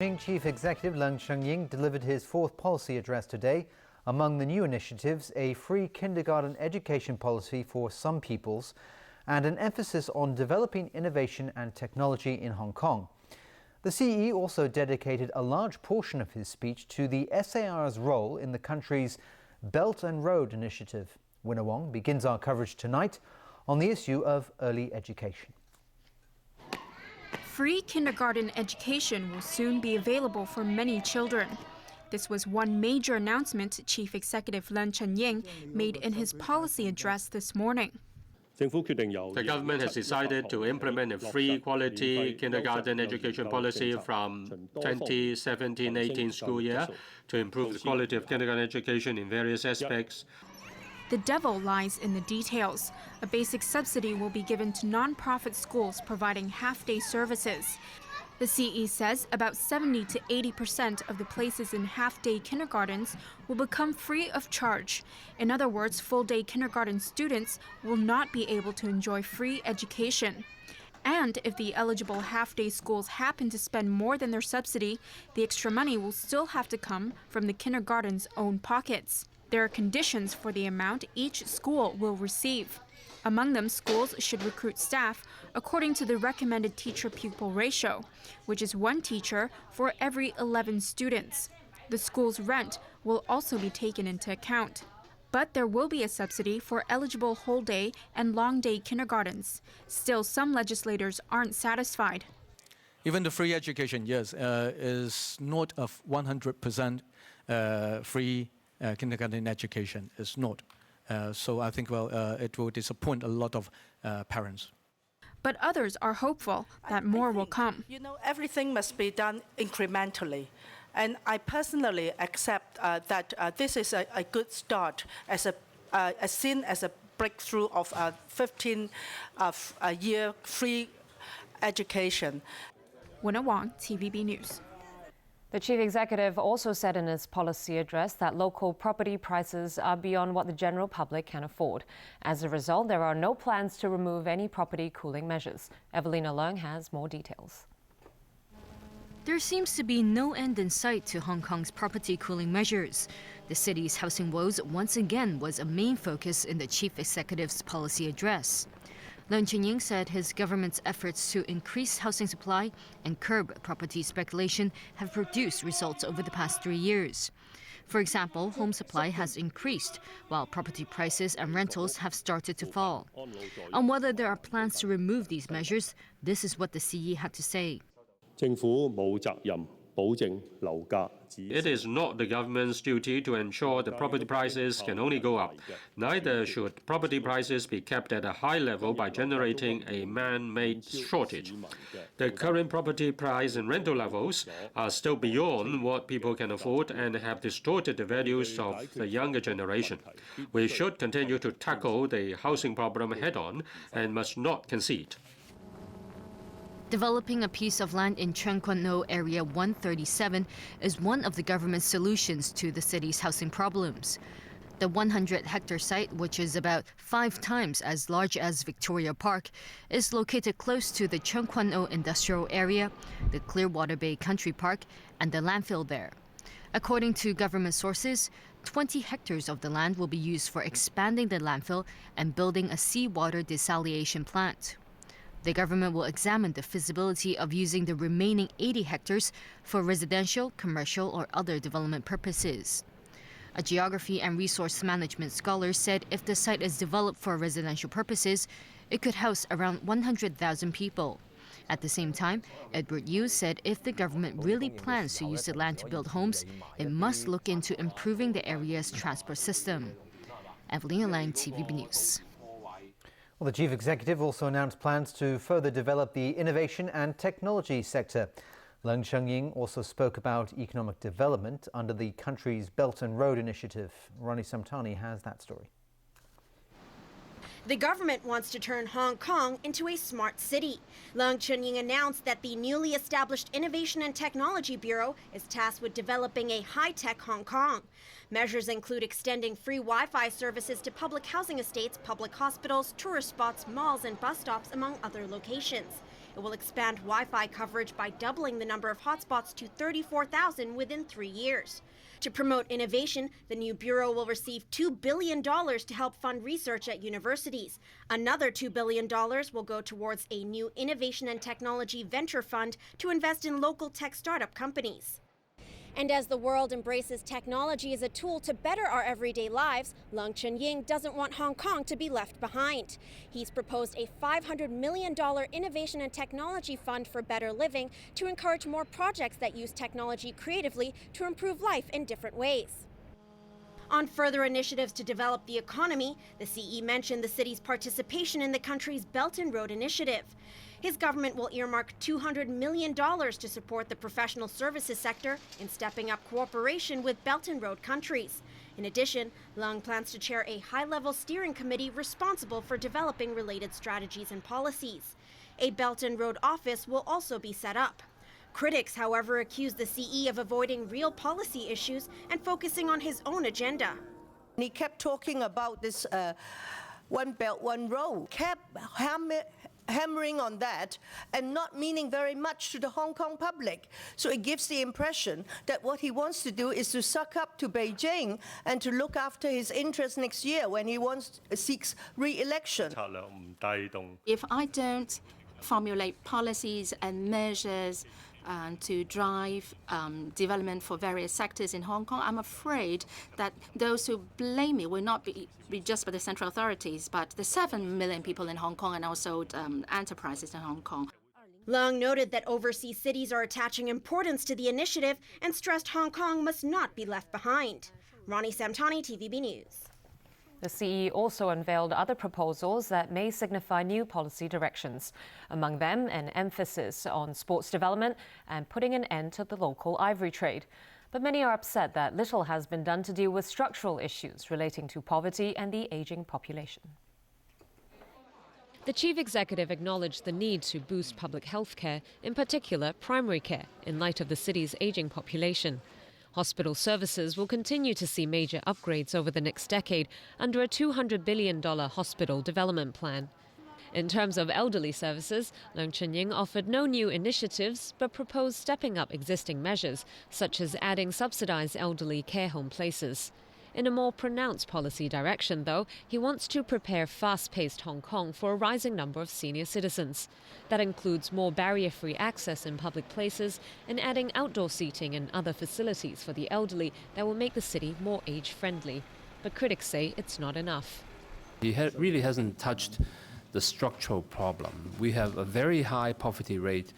Chief Executive Leung Chun-ying delivered his fourth policy address today. Among the new initiatives, a free kindergarten education policy for some pupils and an emphasis on developing innovation and technology in Hong Kong. The CE also dedicated a large portion of his speech to the SAR's role in the country's Belt and Road Initiative. Winner Wong begins our coverage tonight on the issue of early education. Free kindergarten education will soon be available for many children. This was one major announcement Chief Executive Leung Chun-ying made in his policy address this morning. The government has decided to implement a free quality kindergarten education policy from 2017-18 school year to improve the quality of kindergarten education in various aspects. The devil lies in the details. A basic subsidy will be given to non-profit schools providing half-day services. The CE says about 70 to 80% of the places in half-day kindergartens will become free of charge. In other words, full-day kindergarten students will not be able to enjoy free education. And if the eligible half-day schools happen to spend more than their subsidy, the extra money will still have to come from the kindergarten's own pockets. There are conditions for the amount each school will receive. Among them, schools should recruit staff according to the recommended teacher-pupil ratio, which is 1 teacher for every 11 students. The school's rent will also be taken into account. But there will be a subsidy for eligible whole-day and long-day kindergartens. Still, some legislators aren't satisfied. Even the free education, yes, is not a 100% free kindergarten education. It's not. So I think, it will disappoint a lot of parents. But others are hopeful that more will come. You know, everything must be done incrementally. And I personally accept that this is a good start as seen as a breakthrough of a 15-year free education. Winner Wong, TVB News. The chief executive also said in his policy address that local property prices are beyond what the general public can afford. As a result, there are no plans to remove any property cooling measures. Evelina Leung has more details. There seems to be no end in sight to Hong Kong's property cooling measures. The city's housing woes once again was a main focus in the chief executive's policy address. Leung Chun-ying said his government's efforts to increase housing supply and curb property speculation have produced results over the past 3 years. For example, home supply has increased, while property prices and rentals have started to fall. On whether there are plans to remove these measures, this is what the CE had to say. It is not the government's duty to ensure the property prices can only go up. Neither should property prices be kept at a high level by generating a man-made shortage. The current property price and rental levels are still beyond what people can afford and have distorted the values of the younger generation. We should continue to tackle the housing problem head-on and must not concede. Developing a piece of land in Tseung Kwan O Area 137 is one of the government's solutions to the city's housing problems. The 100-hectare site, which is about 5 times as large as Victoria Park, is located close to the Tseung Kwan O Industrial Area, the Clearwater Bay Country Park, and the landfill there. According to government sources, 20 hectares of the land will be used for expanding the landfill and building a seawater desalination plant. The government will examine the feasibility of using the remaining 80 hectares for residential, commercial, or other development purposes. A geography and resource management scholar said if the site is developed for residential purposes, it could house around 100,000 people. At the same time, Edward Yu said if the government really plans to use the land to build homes, it must look into improving the area's transport system. Evelina Lang, TVB News. Well, the chief executive also announced plans to further develop the innovation and technology sector. Leung Chun-ying also spoke about economic development under the country's Belt and Road Initiative. Ronnie Samtani has that story. The government wants to turn Hong Kong into a smart city. Leung Chun-ying announced that the newly established Innovation and Technology Bureau is tasked with developing a high-tech Hong Kong. Measures include extending free Wi-Fi services to public housing estates, public hospitals, tourist spots, malls, and bus stops, among other locations. It will expand Wi-Fi coverage by doubling the number of hotspots to 34,000 within 3 years. To promote innovation, the new bureau will receive $2 billion to help fund research at universities. Another $2 billion will go towards a new innovation and technology venture fund to invest in local tech startup companies. And as the world embraces technology as a tool to better our everyday lives, Leung Chun-ying doesn't want Hong Kong to be left behind. He's proposed a $500 million innovation and technology fund for better living to encourage more projects that use technology creatively to improve life in different ways. On further initiatives to develop the economy, the CE mentioned the city's participation in the country's Belt and Road Initiative. His government will earmark $200 million to support the professional services sector in stepping up cooperation with Belt and Road countries. In addition, Leung plans to chair a high-level steering committee responsible for developing related strategies and policies. A Belt and Road office will also be set up. Critics, however, accuse the CE of avoiding real policy issues and focusing on his own agenda. He kept talking about this One Belt, One Road, kept hammering on that and not meaning very much to the Hong Kong public. So it gives the impression that what he wants to do is to suck up to Beijing and to look after his interests next year when he seeks re-election. If I don't formulate policies and measures to drive development for various sectors in Hong Kong, I'm afraid that those who blame me will not be just by the central authorities, but the 7 million people in Hong Kong and also enterprises in Hong Kong. Leung noted that overseas cities are attaching importance to the initiative and stressed Hong Kong must not be left behind. Ronnie Samtani, TVB News. The CE also unveiled other proposals that may signify new policy directions. Among them, an emphasis on sports development and putting an end to the local ivory trade. But many are upset that little has been done to deal with structural issues relating to poverty and the aging population. The chief executive acknowledged the need to boost public health care, in particular primary care, in light of the city's aging population. Hospital services will continue to see major upgrades over the next decade under a $200 billion hospital development plan. In terms of elderly services, Leung Chun-ying offered no new initiatives but proposed stepping up existing measures, such as adding subsidized elderly care home places. In a more pronounced policy direction, though, he wants to prepare fast-paced Hong Kong for a rising number of senior citizens. That includes more barrier-free access in public places and adding outdoor seating and other facilities for the elderly that will make the city more age-friendly. But critics say it's not enough. He really hasn't touched the structural problem. We have a very high poverty rate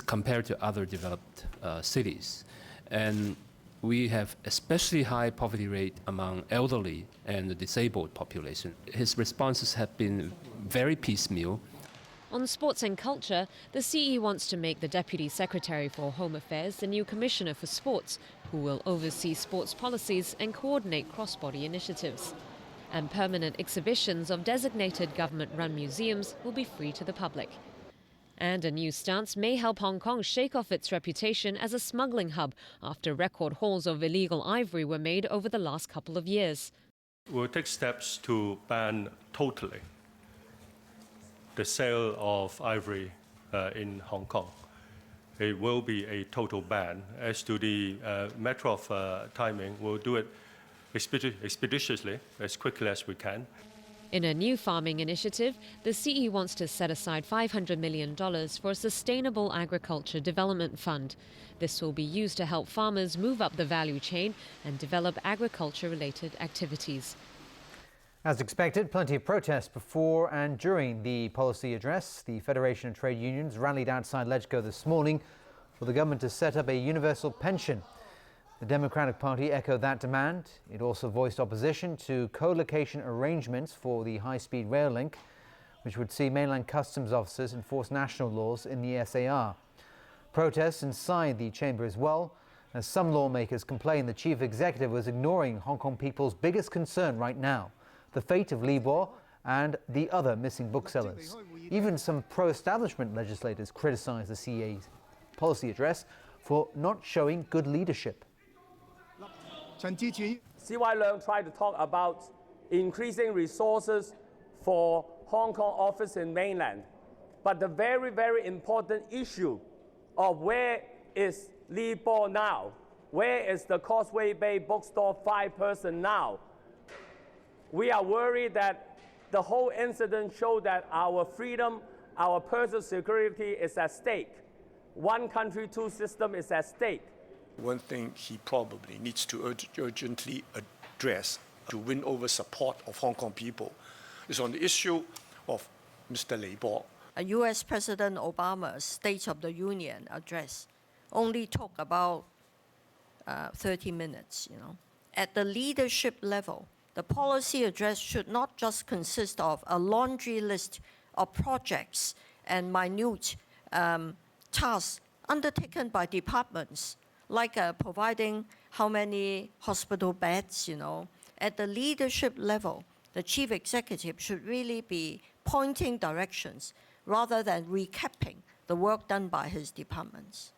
compared to other developed cities. And we have especially high poverty rate among elderly and the disabled population. His responses have been very piecemeal. On sports and culture, the CE wants to make the Deputy Secretary for Home Affairs the new Commissioner for Sports, who will oversee sports policies and coordinate cross-body initiatives. And permanent exhibitions of designated government-run museums will be free to the public. And a new stance may help Hong Kong shake off its reputation as a smuggling hub after record hauls of illegal ivory were made over the last couple of years. We'll take steps to ban totally the sale of ivory in Hong Kong. It will be a total ban. As to the matter of timing, we'll do it expeditiously, as quickly as we can. In a new farming initiative, the CE wants to set aside $500 million for a sustainable agriculture development fund. This will be used to help farmers move up the value chain and develop agriculture-related activities. As expected, plenty of protests before and during the policy address. The Federation of Trade Unions rallied outside LegCo this morning for the government to set up a universal pension. The Democratic Party echoed that demand. It also voiced opposition to co-location arrangements for the high-speed rail link, which would see mainland customs officers enforce national laws in the SAR. Protests inside the chamber as well, as some lawmakers complained the chief executive was ignoring Hong Kong people's biggest concern right now, the fate of Li Bo and the other missing booksellers. Even some pro-establishment legislators criticized the CA's policy address for not showing good leadership. CY Leung tried to talk about increasing resources for Hong Kong office in mainland. but the very, very important issue of where is Li Bo now? Where is the Causeway Bay bookstore 5-person now? We are worried that the whole incident showed that our freedom, our personal security is at stake. One country, two systems is at stake. One thing he probably needs to urgently address to win over support of Hong Kong people is on the issue of Mr. Li Bo. U.S. President Obama's State of the Union address only took about 30 minutes, At the leadership level, the policy address should not just consist of a laundry list of projects and minute tasks undertaken by departments, like providing how many hospital beds, At the leadership level, the chief executive should really be pointing directions rather than recapping the work done by his departments.